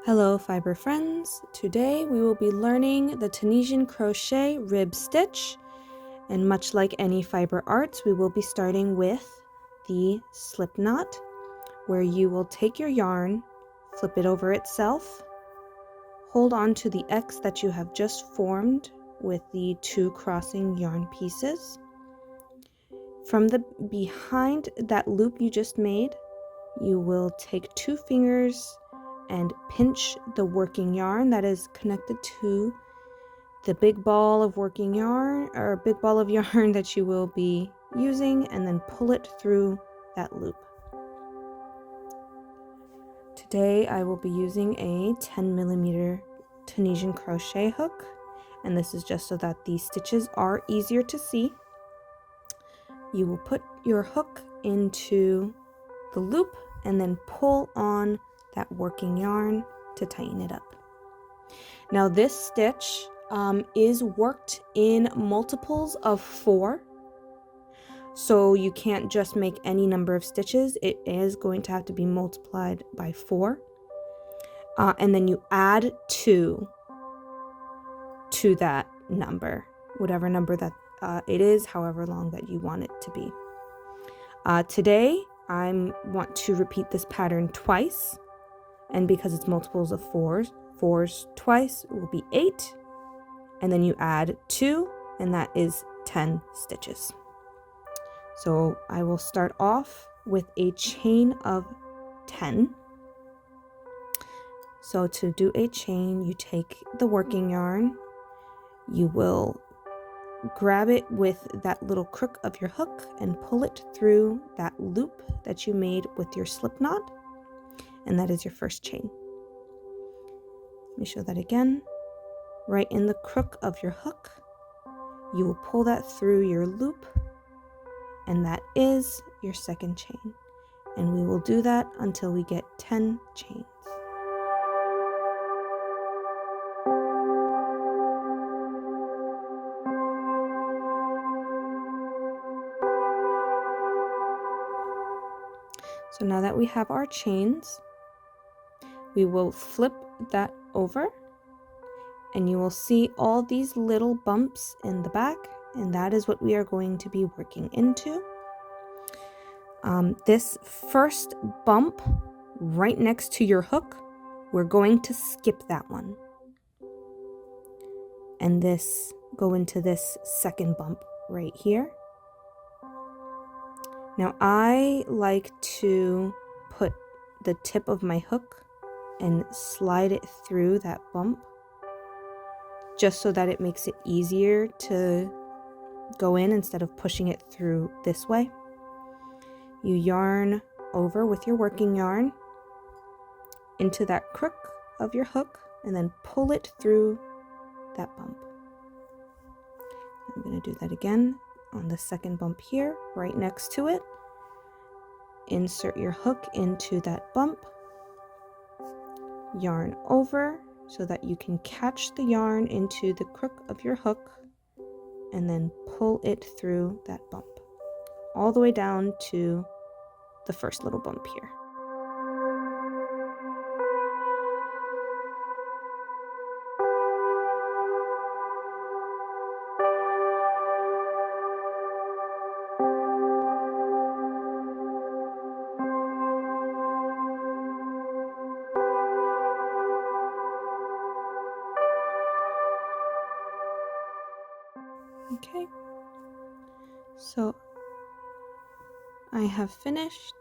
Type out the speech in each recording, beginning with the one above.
Hello fiber friends, today we will be learning the Tunisian crochet rib stitch, and much like any fiber arts we will be starting with the slip knot, where you will take your yarn, flip it over itself, hold on to the X that you have just formed with the two crossing yarn pieces. From the behind that loop you just made, you will take two fingers and pinch the working yarn that is connected to the big ball of working yarn or big ball of yarn that you will be using, and then pull it through that loop. Today I will be using a 10mm Tunisian crochet hook, and this is just so that these stitches are easier to see. You will put your hook into the loop and then pull on that working yarn to tighten it up. Now this stitch is worked in multiples of 4, so you can't just make any number of stitches. It is going to have to be multiplied by 4, and then you add 2 to that number, whatever number that it is, however long that you want it to be. Today I want to repeat this pattern twice, and because it's multiples of 4s twice will be 8, and then you add 2, and that is 10 stitches. So I will start off with a chain of 10. So to do a chain, you take the working yarn, you will grab it with that little crook of your hook and pull it through that loop that you made with your slip knot, and that is your first chain. Let me show that again. Right in the crook of your hook, you will pull that through your loop, and that is your second chain. And we will do that until we get 10 chains. So now that we have our chains, we will flip that over, and you will see all these little bumps in the back, and that is what we are going to be working into. This first bump right next to your hook, we're going to skip that one, and go into this second bump right here. Now I like to put the tip of my hook and slide it through that bump, just so that it makes it easier to go in instead of pushing it through this way. You yarn over with your working yarn into that crook of your hook and then pull it through that bump. I'm going to do that again on the second bump here, right next to it. Insert your hook into that bump, yarn over so that you can catch the yarn into the crook of your hook, and then pull it through that bump all the way down to the first little bump here. Okay, so I have finished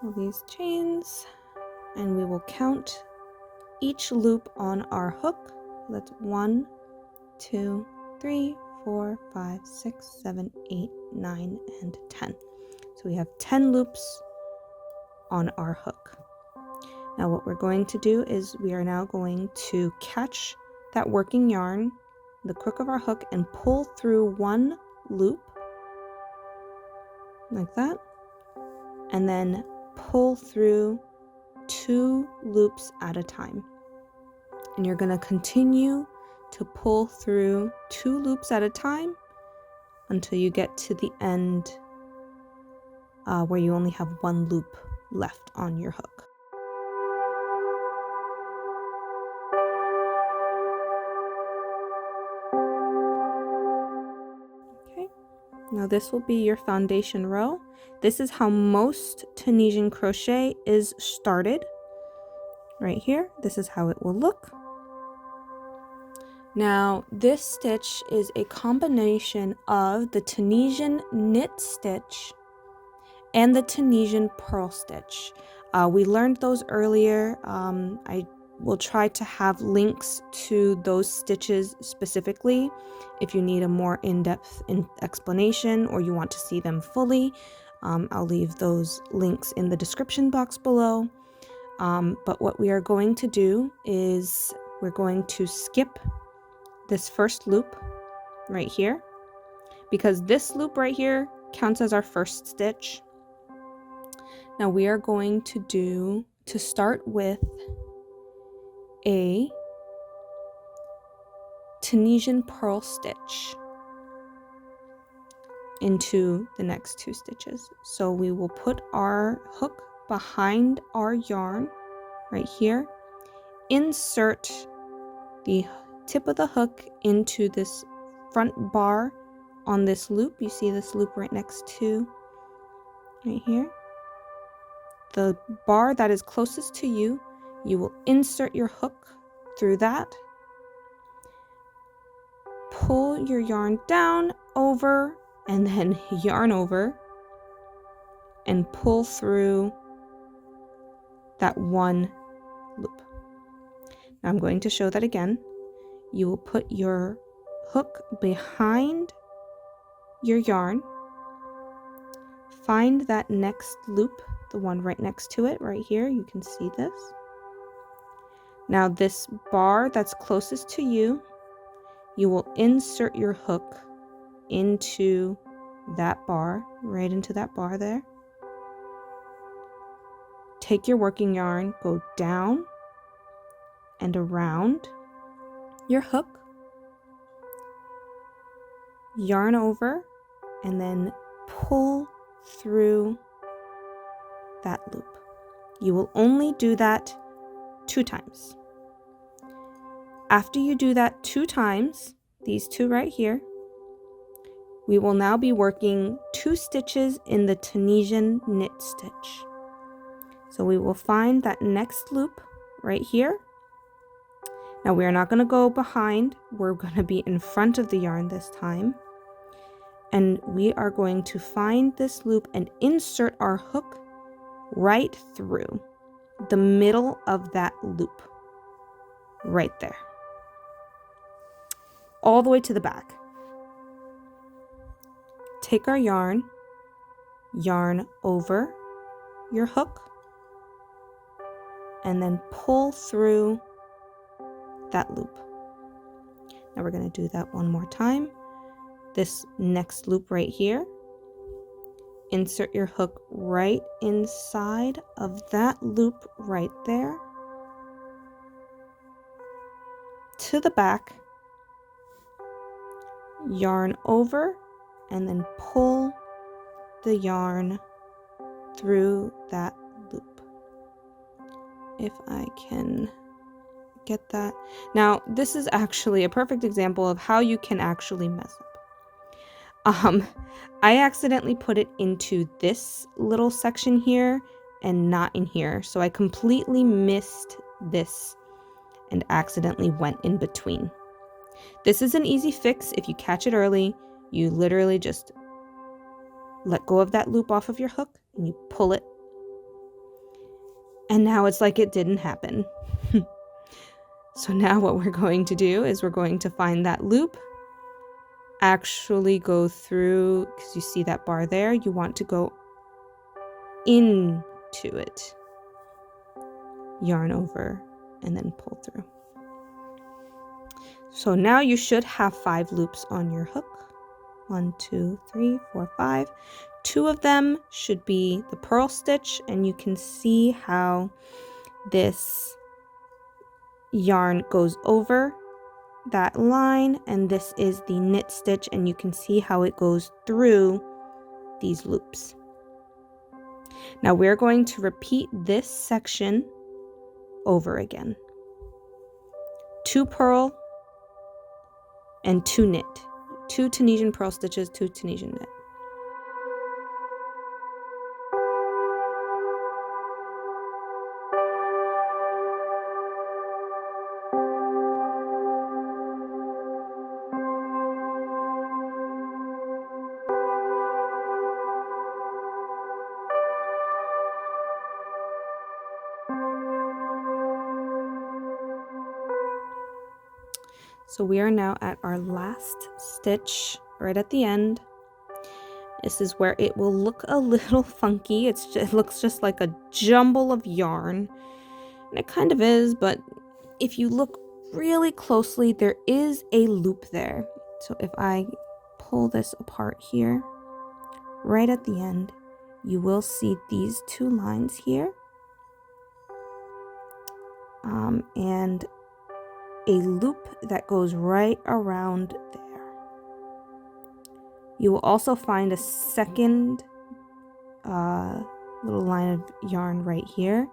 all these chains, and we will count each loop on our hook. That's 1, 2, 3, 4, 5, 6, 7, 8, 9, and 10. So we have 10 loops on our hook. Now what we're going to do is we are now going to catch that working yarn, the crook of our hook, and pull through one loop like that, and then pull through 2 loops at a time. And you're going to continue to pull through 2 loops at a time until you get to the end where you only have 1 loop left on your hook. Now this will be your foundation row. This is how most Tunisian crochet is started. Right here, this is how it will look. Now this stitch is a combination of the Tunisian knit stitch and the Tunisian purl stitch. We learned those earlier. I will try to have links to those stitches specifically if you need a more in-depth explanation or you want to see them fully. I'll leave those links in the description box below. But what we are going to do is we're going to skip this first loop right here, because this loop right here counts as our first stitch. Now we are going to start with a Tunisian purl stitch into the next two stitches. So we will put our hook behind our yarn right here, insert the tip of the hook into this front bar on this loop. You see this loop right next to right here. The bar that is closest to you, you will insert your hook through that, pull your yarn down, over, and then yarn over and pull through that one loop. Now I'm going to show that again. You will put your hook behind your yarn, find that next loop, the one right next to it right here. You can see this. Now this bar that's closest to you, you will insert your hook into that bar, right into that bar there. Take your working yarn, go down and around your hook, yarn over, and then pull through that loop. You will only do that 2 times. After you do that 2 times, these two right here, we will now be working 2 stitches in the Tunisian knit stitch. So we will find that next loop right here. Now we are not going to go behind, we're going to be in front of the yarn this time. And we are going to find this loop and insert our hook right through the middle of that loop, right there, all the way to the back. Take our yarn, yarn over your hook, and then pull through that loop. Now we're going to do that one more time. This next loop right here, insert your hook right inside of that loop right there to the back, yarn over, and then pull the yarn through that loop. If I can get that. Now, this is actually a perfect example of how you can actually mess up. I accidentally put it into this little section here and not in here. So I completely missed this and accidentally went in between. This is an easy fix. If you catch it early, you literally just let go of that loop off of your hook and you pull it. And now it's like it didn't happen. So now what we're going to do is we're going to find that loop, actually go through, because you see that bar there, you want to go into it, yarn over, and then pull through. So now you should have 5 loops on your hook. 1, 2, 3, 4, 5. 2 of them should be the purl stitch, and you can see how this yarn goes over that line, and this is the knit stitch, and you can see how it goes through these loops. Now we're going to repeat this section over again. 2 purl and 2 knit. 2 Tunisian purl stitches, 2 Tunisian knit. So we are now at our last stitch right at the end. This is where it will look a little funky. It looks just like a jumble of yarn. And it kind of is, but if you look really closely, there is a loop there. So if I pull this apart here, right at the end, you will see these two lines here. And a loop that goes right around there. You will also find a second little line of yarn right here.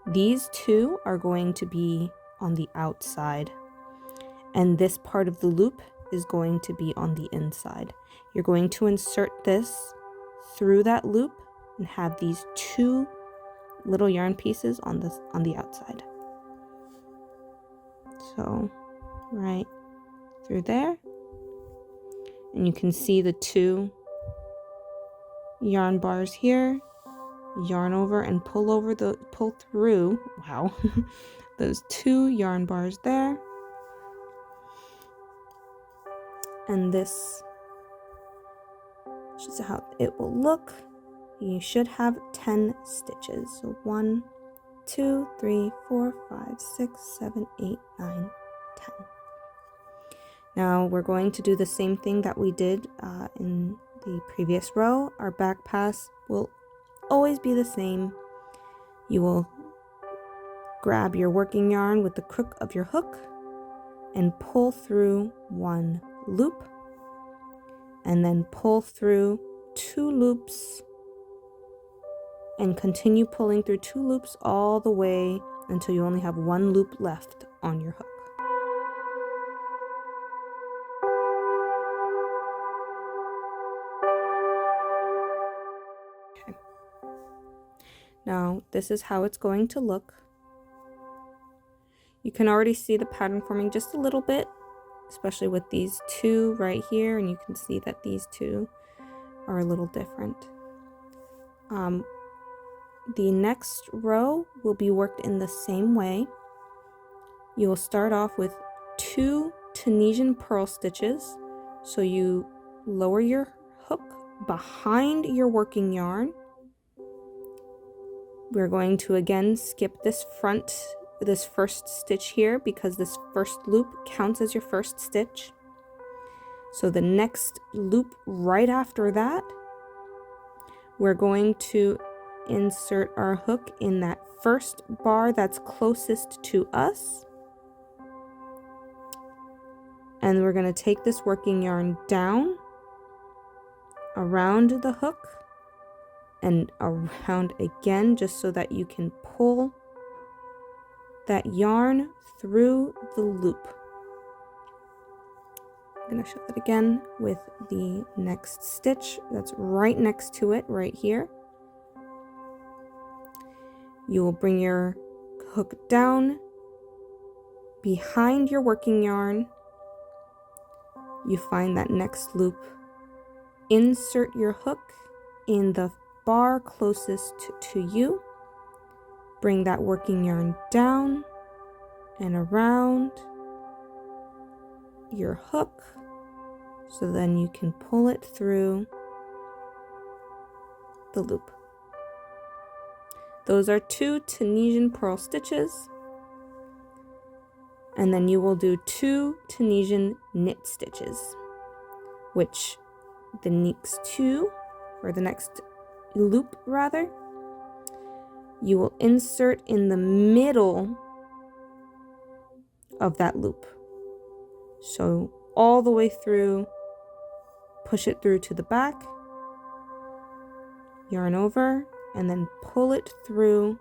These two are going to be on the outside, and this part of the loop is going to be on the inside. You're going to insert this through that loop and have these two little yarn pieces on the outside. So right through there, and you can see the two yarn bars here. Yarn over and pull through, wow, those two yarn bars there. And this is how it will look. You should have 10 stitches. So 1, 2, 3, 4, 5, 6, 7, 8, 9, 10. Now we're going to do the same thing that we did in the previous row. Our back pass will always be the same. You will grab your working yarn with the crook of your hook and pull through one loop, and then pull through 2 loops, and continue pulling through 2 loops all the way until you only have 1 loop left on your hook. Okay. Now this is how it's going to look. You can already see the pattern forming just a little bit, especially with these two right here, and you can see that these two are a little different. The next row will be worked in the same way. You will start off with 2 Tunisian purl stitches. So you lower your hook behind your working yarn. We're going to again skip this first stitch here because this first loop counts as your first stitch. So the next loop right after that, we're going to insert our hook in that first bar that's closest to us. And we're going to take this working yarn down around the hook and around again, just so that you can pull that yarn through the loop. I'm going to show that again with the next stitch that's right next to it right here. You will bring your hook down behind your working yarn. You find that next loop, insert your hook in the bar closest to you, bring that working yarn down and around your hook, so then you can pull it through the loop. Those are 2 Tunisian purl stitches, and then you will do 2 Tunisian knit stitches, which the next 2, or the next loop rather, you will insert in the middle of that loop. So all the way through, push it through to the back, yarn over, and then pull it through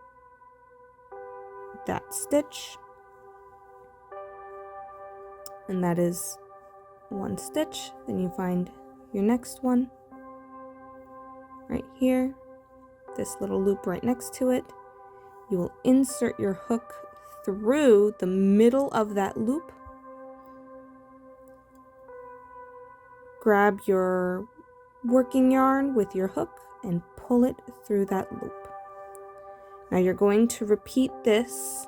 that stitch. And that is 1 stitch. Then you find your next one right here, this little loop right next to it. You will insert your hook through the middle of that loop, grab your working yarn with your hook and pull it through that loop. Now you're going to repeat this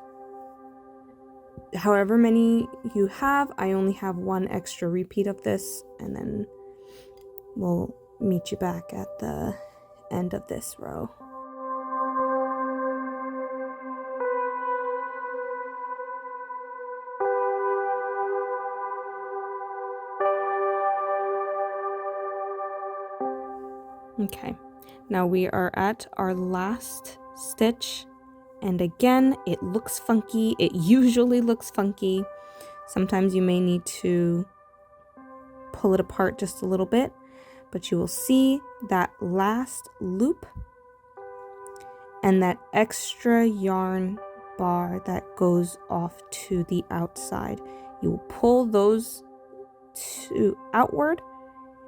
however many you have. I only have one extra repeat of this, and then we'll meet you back at the end of this row. Okay, now we are at our last stitch, and again it looks funky. It usually looks funky. Sometimes you may need to pull it apart just a little bit, but you will see that last loop and that extra yarn bar that goes off to the outside. You will pull those two outward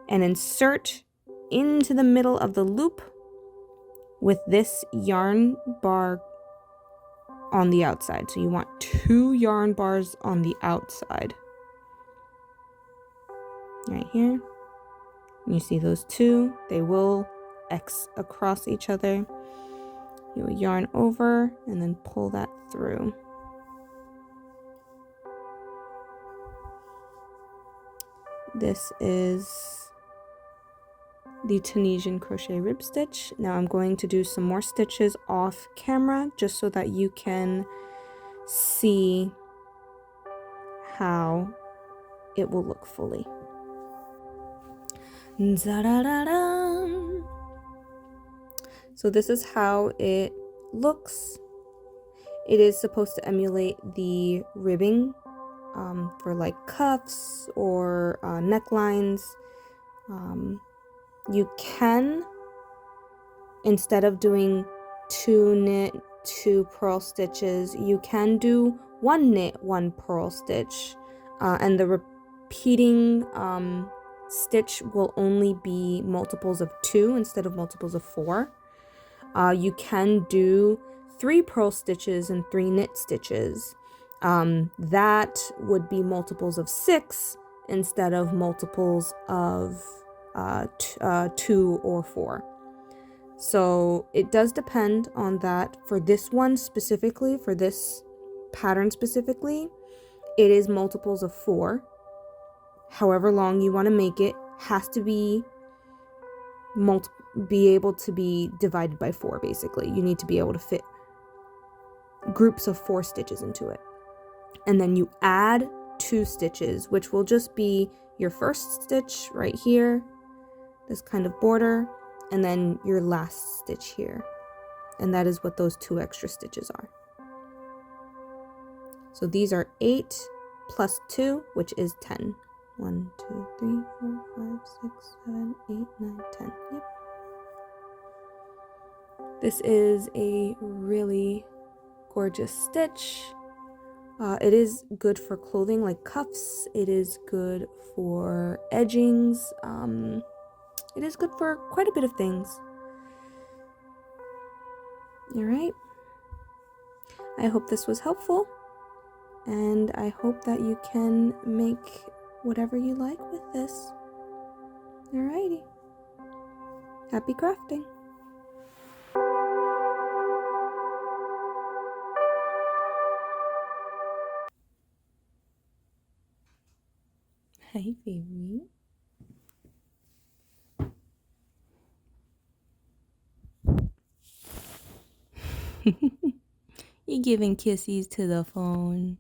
and insert into the middle of the loop with this yarn bar on the outside. So you want 2 yarn bars on the outside. Right here. You see those 2, they will X across each other. You will yarn over and then pull that through. This is the Tunisian crochet rib stitch. Now I'm going to do some more stitches off camera just so that you can see how it will look fully. So this is how it looks. It is supposed to emulate the ribbing for like cuffs or necklines. You can, instead of doing 2 knit, 2 purl stitches, you can do 1 knit, 1 purl stitch, and the repeating stitch will only be multiples of 2 instead of multiples of 4. You can do 3 purl stitches and 3 knit stitches. That would be multiples of 6 instead of multiples of 2 or 4. So it does depend on that. For this one specifically, for this pattern specifically, it is multiples of 4. However long you want to make it has to be able to be divided by 4. Basically, you need to be able to fit groups of 4 stitches into it, and then you add 2 stitches, which will just be your first stitch right here, this kind of border, and then your last stitch here, and that is what those 2 extra stitches are. So these are 8 plus 2, which is 10. 1, 2, 3, 4, 5, 6, 7, 8, 9, 10. Yep. This is a really gorgeous stitch. It is good for clothing like cuffs. It is good for edgings. It is good for quite a bit of things. All right. I hope this was helpful, and I hope that you can make whatever you like with this. Alrighty. Happy crafting. Hey, baby. You're giving kissies to the phone.